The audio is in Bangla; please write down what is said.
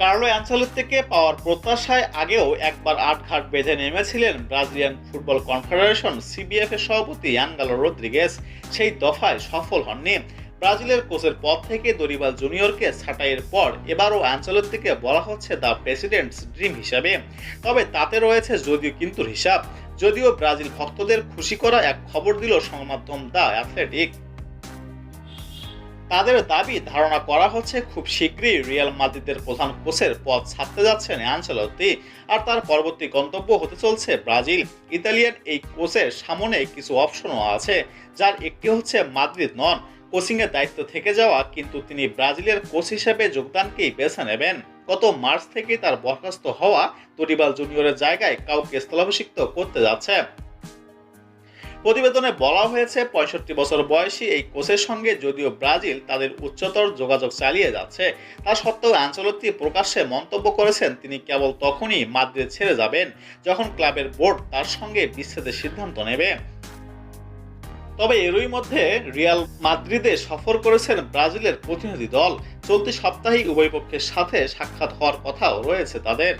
কার্লো অ্যানচেলত্তিকে পাওয়ার প্রত্যাশায় আগেও একবার আটঘাট বেঁধে নেমেছিলেন ব্রাজিলিয়ান ফুটবল কনফেডারেশন সিবিএফ এর সভাপতি আনগালো রদ্রিগেজ। সেই দফায় সফল হননি। ব্রাজিলের কোচের পদ থেকে দরিবাল জুনিয়রকে ছাঁটাইয়ের পর এবারও অ্যানচেলত্তিকে বলা হচ্ছে দ্য প্রেসিডেন্টস ড্রিম হিসাবে। তবে তাতে রয়েছে যদিও কিন্তু হিসাব। যদিও ব্রাজিল ভক্তদের খুশি করা এক খবর দিল সংবাদমাধ্যম দ্য অ্যাথলেটিক। তাদের দাবি ধারণা করা হচ্ছে খুব শীঘ্রই রিয়াল মাদ্রিদের প্রধান কোচের পদ ছাড়তে যাচ্ছেন আনচেলত্তি, আর তার পরবর্তী গন্তব্য হতে চলছে ব্রাজিল। ইতালিয়ান এই কোচের সামনে কিছু অপশনও আছে, যার একটি হচ্ছে মাদ্রিদ নন কোচিংয়ের দায়িত্ব থেকে যাওয়া, কিন্তু তিনি ব্রাজিলের কোচ হিসেবে যোগদানকেই বেছে নেবেন। গত মার্চ থেকে তার বরখাস্ত হওয়া দরিবাল জুনিয়রের জায়গায় কাউকে স্থলাভিষিক্ত করতে যাচ্ছে। প্রতিবেদনে বলা হয়েছে ৬৫ বছর বয়সী এই কোচের সঙ্গে যদিও ব্রাজিল তাদের উচ্চতর যোগাযোগ চালিয়ে যাচ্ছে, তা সত্ত্বেও আনচেলত্তি প্রকাশ্যে মন্তব্য করেছেন তিনি কেবল তখনই মাদ্রিদ ছেড়ে যাবেন যখন ক্লাবের বোর্ড তার সঙ্গে বিচ্ছেদের সিদ্ধান্ত নেবে। তবে এরই মধ্যে রিয়াল মাদ্রিদে সফর করেছেন ব্রাজিলের প্রতিনিধি দল। চলতি সপ্তাহেই উভয় পক্ষের সাথে সাক্ষাৎ হওয়ার কথাও রয়েছে তাদের।